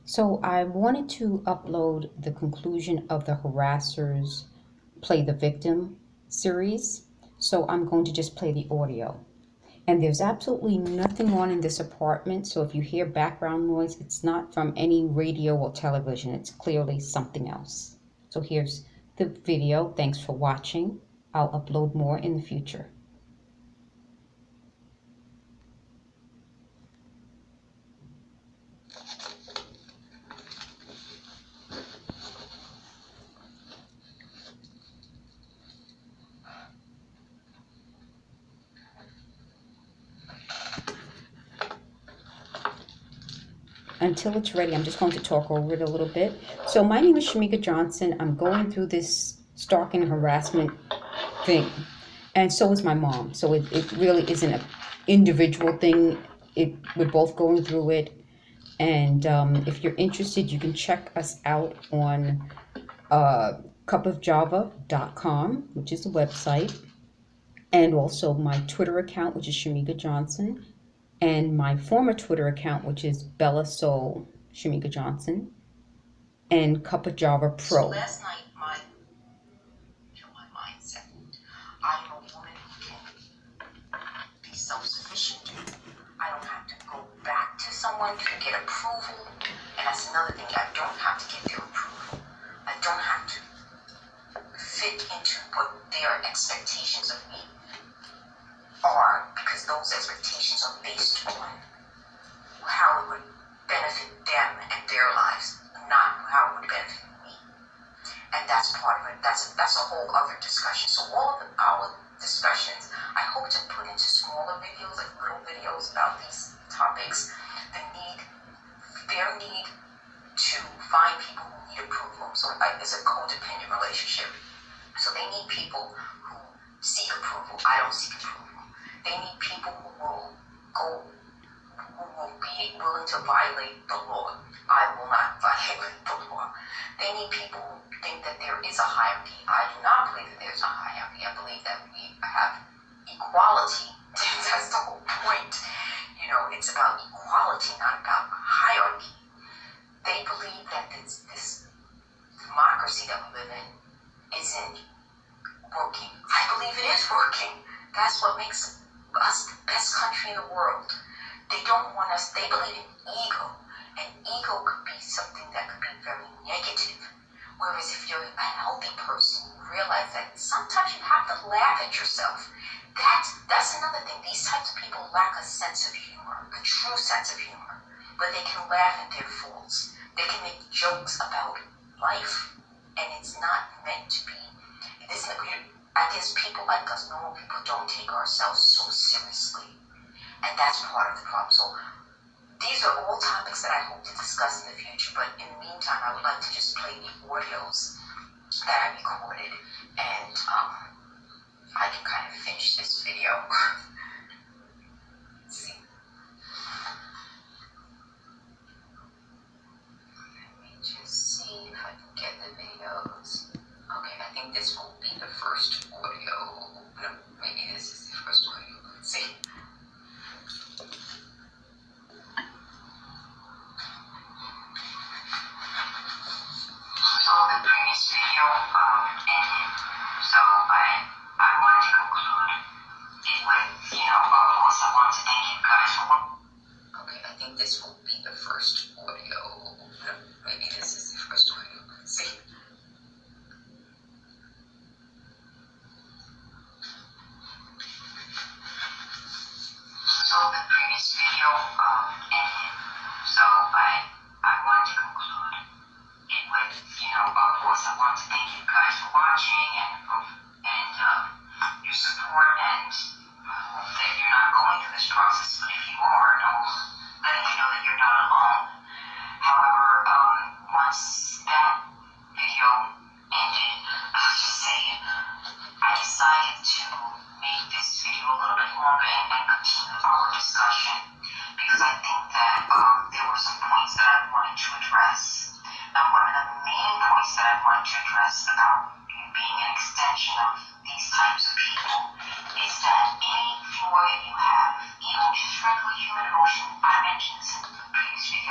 So I wanted to upload the conclusion of the Harassers Play the Victim series. So I'm going to just play the audio. And there's absolutely nothing on in this apartment. So if you hear background noise, it's not from any radio or television. It's clearly something else. So here's the video. Thanks for watching. I'll upload more in the future. Until it's ready, I'm just going to talk over it a little bit. So my name is Shamega Johnson. I'm going through this stalking and harassment thing. And so is my mom. So it really isn't an individual thing. We're both going through it. And if you're interested, you can check us out on cupofjava.com, which is the website. And also my Twitter account, which is Shamega Johnson. And my former Twitter account, which is Bella Soul Shamega Johnson, and Cup of Java Pro. So last night, my mindset, I'm a woman who can be self-sufficient. I don't have to go back to someone to get approval. And that's another thing, I don't have to get their approval. I don't have to fit into what their expectations of me are, because those expectations are based on how it would benefit them and their lives, not how it would benefit me. And that's part of it. That's a whole other discussion. So all of our discussions, I hope to put into smaller videos, like little videos about these topics. Their need to find people who need approval. So it's a codependent relationship. So they need people who seek approval. I don't seek approval. They need people who will be willing to violate the law. I will not violate the law. They need people who think that there is a hierarchy. I do not believe that there's a hierarchy. I believe that we have equality. That's the whole point. It's about equality, not about hierarchy. They believe that this democracy that we live in isn't working. I believe it is working. That's what makes us the best country in the world. They don't want us, they believe in ego. And ego could be something that could be very negative. Whereas if you're a healthy person, you realize that sometimes you have to laugh at yourself. That's another thing. These types of people lack a sense of humor, a true sense of humor, where they can laugh at their faults. They can make jokes about life. And it's not meant to be. I guess people like us, normal people, don't take ourselves so seriously. And that's part of the problem. So these are all topics that I hope to discuss in the future. But in the meantime, I would like to just play the audios that I recorded. And I can kind of finish this video. Let's see. Let me just see if I can get the videos. Okay, I think this will be the first audio. No, maybe this is the first audio. Let's see. So the previous video ended. So I wanted to conclude it with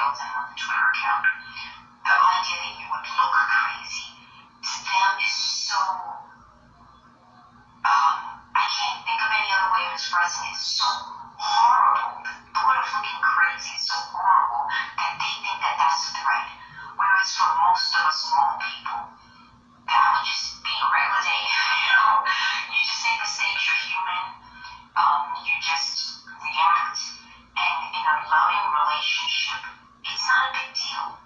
videos and on the Twitter account. The idea that you would look crazy to them is so, I can't think of any other way of expressing it. It's so horrible. The thought of looking crazy is so horrible that they think that that's a threat. Whereas for most of us normal people, that would just be a regular day. You just make mistakes, you're human. You just react. And in a loving relationship, it's not a big deal.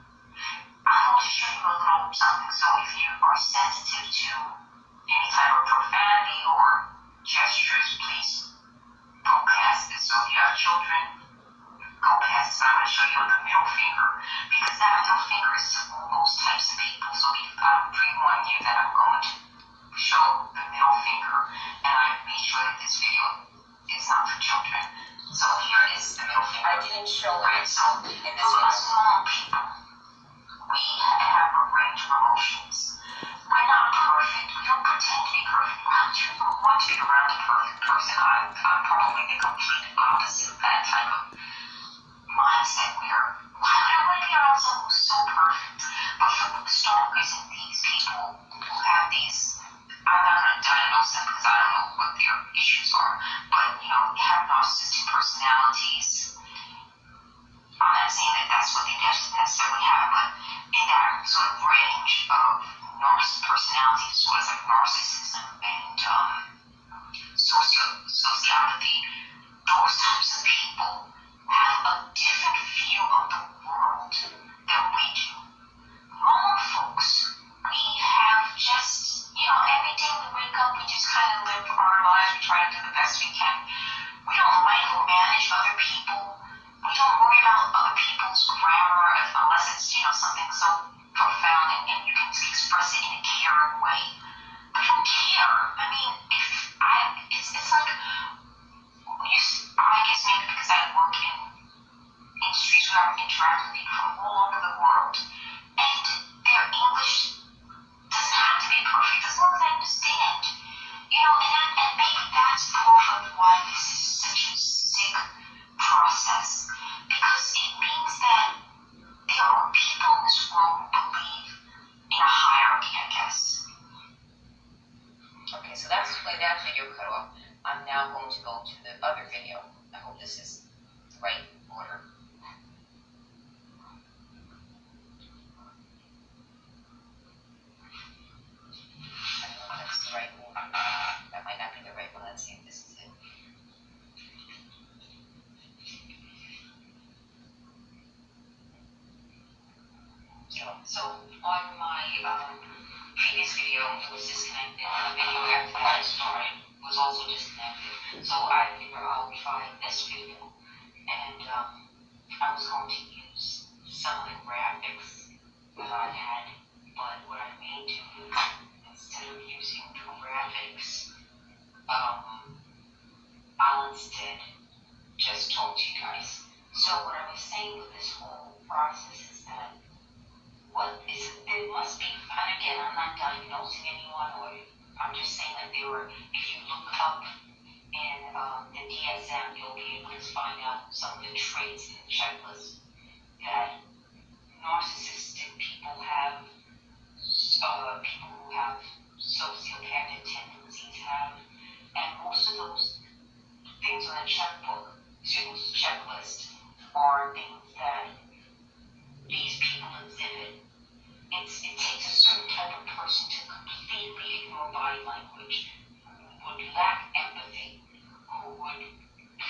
I'm going to show you a little something. So if you are sensitive to any type of profanity or gestures, please go past this. So if you have children, go past this. I'm going to show you the middle finger, because that middle finger is to all those types of people. So I'm pre-warning you that I'm going to show the middle finger, and I made sure that this video is not for children. So here is the middle finger. I didn't show it. Right, so in this us normal people, we have a range of emotions. We're not perfect. We don't pretend to be perfect. You don't want to be around a perfect person. I'm probably the complete opposite of that type of mindset where I don't want to be around someone who's so perfect. But for the stalkers and these people who have these, I'm not going to diagnose them because I don't know what their issues are, but have narcissistic personalities. I'm not saying that that's what they necessarily have, but in that sort of range of personalities, sort of like narcissism and sociopathy, those types of people have a different view of the world than we do. Normal folks, we have just, every day we wake up, we just kind of live our lives, we try to do the best we can. We don't micromanage other people. We don't worry about other people's grammar unless it's, something so profound and you can express it in a caring way. I don't care. I mean, it's like, I guess maybe because I work in industries where I interact with people from all over the world, and their English doesn't have to be perfect as long as I understand. And maybe that's part of why this is such a sick process, because it means that there are people in this world who believe in a hierarchy, I guess. Okay, so that's when that video cut off. I'm now going to go to the other video. I hope this is the right order. I don't know if that's the right one. That might not be the right one. Let's see if this is it. So on my previous video, it was disconnected. The video after I started was also disconnected. So I figured I'll try this video, and I was going to use some of the graphics that I had, but what I may do instead of using the graphics, I'll instead just talk to you guys. So what I was saying with this whole process is that there must be, and again, I'm not diagnosing anyone, or I'm just saying that there were, if you look up in the DSM, you'll be able to find out some of the traits in the checklist that narcissistic people have, people who have sociopathic tendencies have, and most of those things on the checklist are things that these people exhibit. It takes a certain type of person to completely ignore body language, who would lack empathy, who would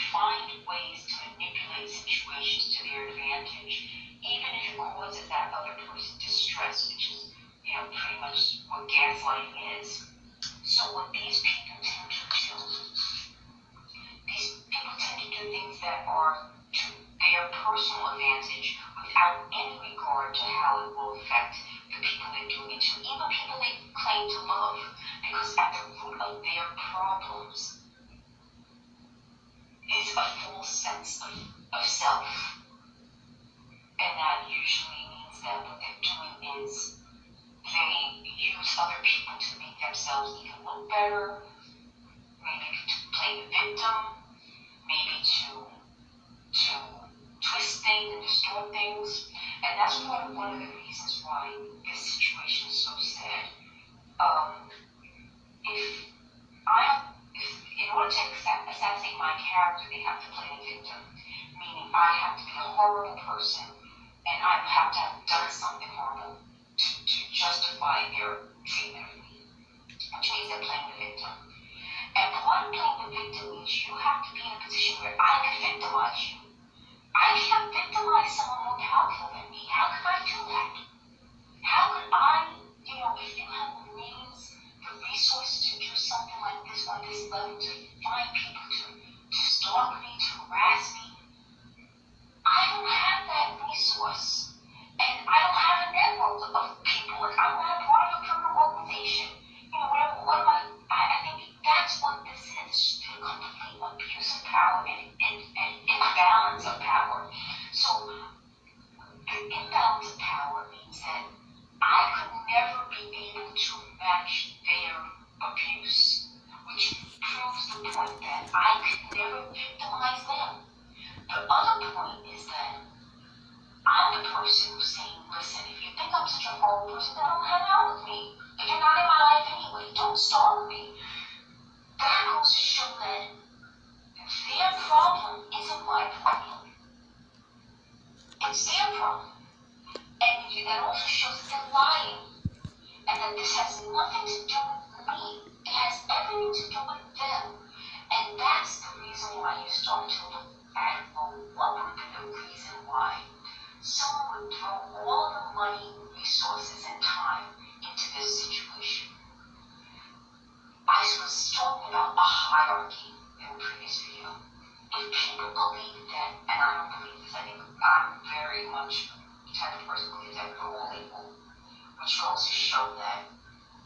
find ways to manipulate situations to their advantage, even if it causes that other person distress, which is, pretty much what gaslighting is. So what these people tend to do things that are to their personal advantage without any regard to how it will affect the people they're doing it to, even people they claim to love, because at the root of their problems is a false sense of self. And that usually means that what they're doing is they use other people to make themselves even look better, maybe to play the victim, maybe to twist things and distort things. And that's one of the reasons why this situation is so sad. If in order to assassinate my character, they have to play the victim, meaning I have to be a horrible person and I have to have done something horrible to justify their treatment of me, which means they're playing the victim. And part of playing the victim means you have to be in a position where I can victimize you. I can't victimize someone more powerful than me. How could I do that? How could I, if you have the means, the resources to do something like this on this level, to find people to stalk me, to harass me, I don't have that resource. And I don't have a network of people. Like, I'm not a part of a criminal organization. I think that's what this is. The complete abuse of power and imbalance of power. So, the imbalance of power means that I could never be able to match their abuse, which proves the point that I could never victimize them. The other point is that I'm the person who's saying, listen, if you think I'm such a horrible person, then don't hang out with me. If you're not in my life anyway, don't stalk me. That goes to show that their problem isn't my problem. It's their problem. And that also shows that they're lying. And that this has nothing to do with me. It has everything to do with them. And that's the reason why you start to look at, well, what would be the reason why someone would throw all the money, resources, and time into this situation? I was talking about a hierarchy in the previous video. If people believe that, and I don't believe this, I think I'm very much the type of person who believes that we're all equal, which goes to show that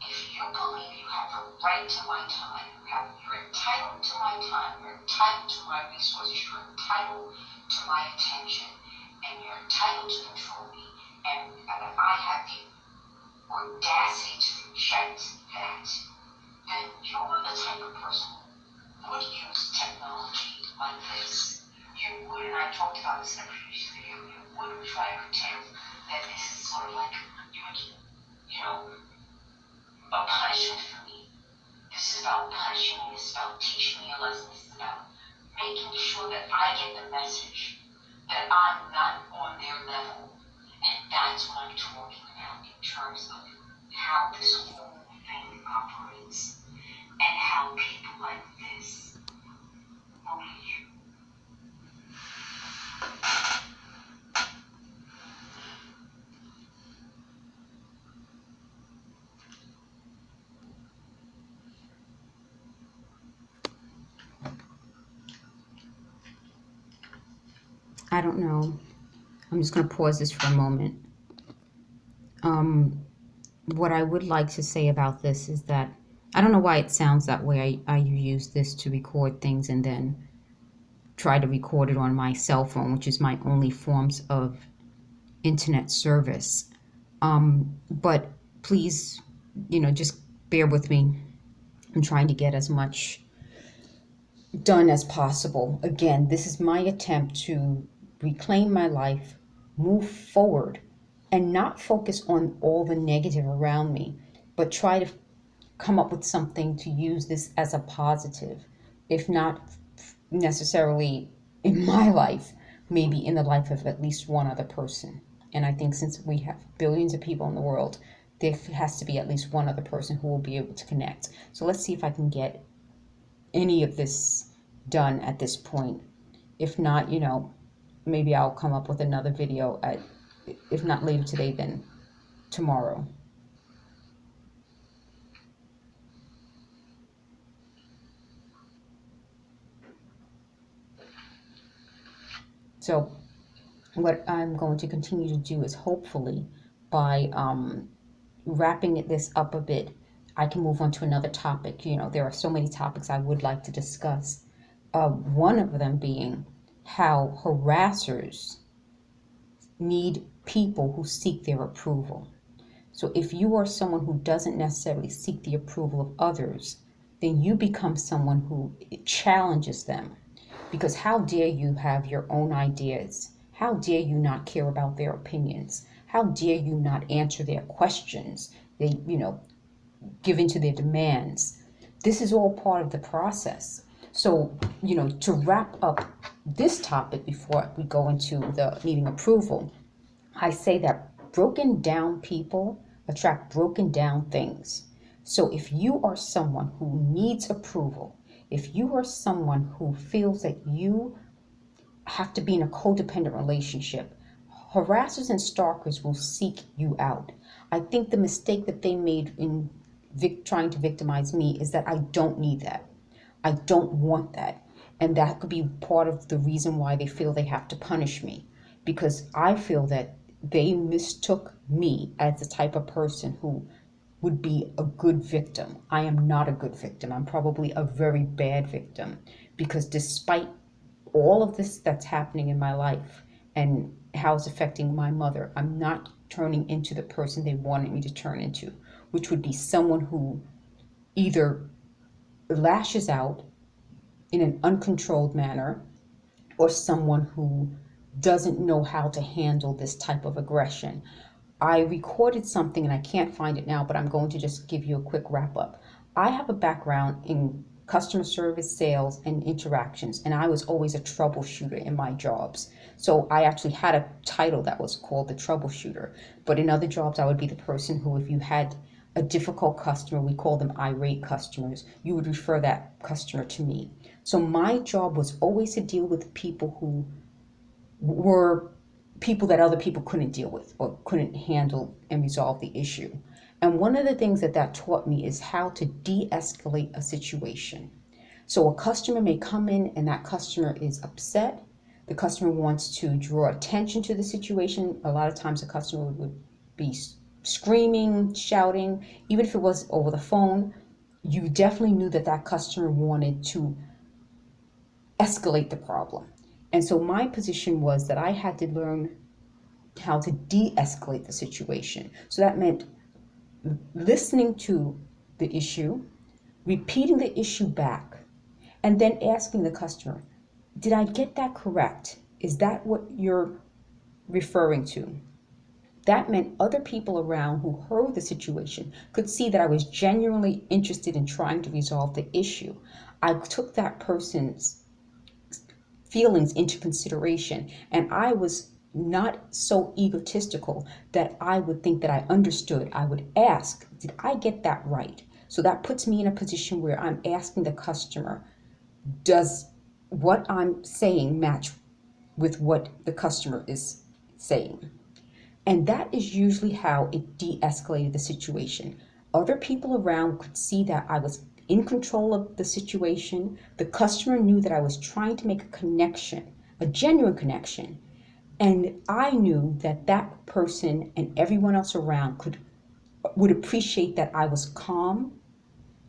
if you believe you have the right to my time, you're entitled to my time, you're entitled to my resources, you're entitled to my attention, and you're entitled to control me, and if I have the audacity to reject that, then you're the type of person who would use technology like this. You would, and I talked about this in a previous video, you would try to pretend that this is sort of like, a punishment for me. This is about punishing me, this is about teaching me a lesson, this is about making sure that I get the message that I'm not on their level. And that's what I'm talking about in terms of how this whole thing operates and how people like this bully you. I don't know. I'm just going to pause this for a moment. What I would like to say about this is that I don't know why it sounds that way. I use this to record things and then try to record it on my cell phone, which is my only forms of internet service. But please, just bear with me. I'm trying to get as much done as possible. Again, this is my attempt to reclaim my life, move forward, and not focus on all the negative around me, but try to come up with something to use this as a positive, if not necessarily in my life, maybe in the life of at least one other person. And I think since we have billions of people in the world, there has to be at least one other person who will be able to connect. So let's see if I can get any of this done at this point. If not, maybe I'll come up with another video if not later today, then tomorrow. So what I'm going to continue to do is hopefully by wrapping this up a bit, I can move on to another topic. There are so many topics I would like to discuss. One of them being how harassers need people who seek their approval. So if you are someone who doesn't necessarily seek the approval of others, then you become someone who challenges them. Because how dare you have your own ideas? How dare you not care about their opinions? How dare you not answer their questions? They, give in to their demands. This is all part of the process. So, to wrap up this topic before we go into the needing approval, I say that broken down people attract broken down things. So if you are someone who needs approval, if you are someone who feels that you have to be in a codependent relationship, harassers and stalkers will seek you out. I think the mistake that they made in trying to victimize me is that I don't need that. I don't want that. And that could be part of the reason why they feel they have to punish me, because I feel that they mistook me as the type of person who would be a good victim. I am not a good victim. I'm probably a very bad victim, because despite all of this that's happening in my life and how it's affecting my mother, I'm not turning into the person they wanted me to turn into, which would be someone who either lashes out in an uncontrolled manner or someone who doesn't know how to handle this type of aggression. I recorded something and I can't find it now, but I'm going to just give you a quick wrap up. I have a background in customer service, sales, and interactions, and I was always a troubleshooter in my jobs. So I actually had a title that was called the troubleshooter. But in other jobs, I would be the person who, if you had a difficult customer, we call them irate customers, you would refer that customer to me. So my job was always to deal with people who were people that other people couldn't deal with or couldn't handle and resolve the issue. And one of the things that taught me is how to de-escalate a situation. So a customer may come in and that customer is upset. The customer wants to draw attention to the situation. A lot of times a customer would be screaming, shouting. Even if it was over the phone, you definitely knew that that customer wanted to escalate the problem. And so my position was that I had to learn how to de-escalate the situation. So that meant listening to the issue, repeating the issue back, and then asking the customer, did I get that correct? Is that what you're referring to? That meant other people around who heard the situation could see that I was genuinely interested in trying to resolve the issue. I took that person's feelings into consideration, and I was not so egotistical that I would think that I understood. I would ask, did I get that right? So that puts me in a position where I'm asking the customer, does what I'm saying match with what the customer is saying? And that is usually how it de-escalated the situation. Other people around could see that I was in control of the situation. The customer knew that I was trying to make a connection, a genuine connection. And I knew that that person and everyone else around would appreciate that I was calm.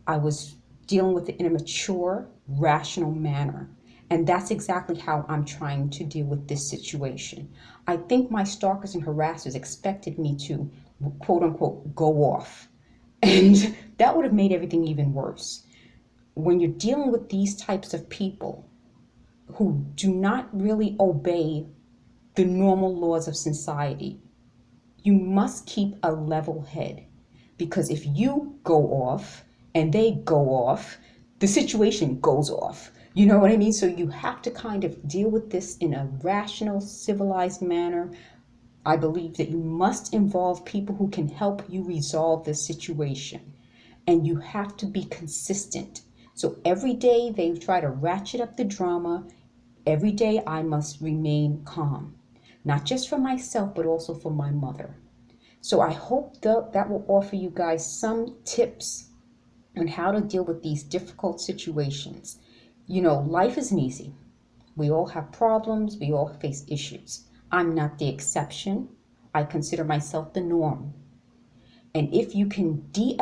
I was dealing with it in a mature, rational manner. And that's exactly how I'm trying to deal with this situation. I think my stalkers and harassers expected me to, quote unquote, go off. And that would have made everything even worse. When you're dealing with these types of people who do not really obey the normal laws of society, you must keep a level head. Because if you go off and they go off, the situation goes off. You know what I mean? So you have to kind of deal with this in a rational, civilized manner. I believe that you must involve people who can help you resolve this situation. And you have to be consistent. So every day they try to ratchet up the drama. Every day I must remain calm. Not just for myself, but also for my mother. So I hope that will offer you guys some tips on how to deal with these difficult situations. You know, life isn't easy. We all have problems. We all face issues. I'm not the exception. I consider myself the norm. And if you can de-escalate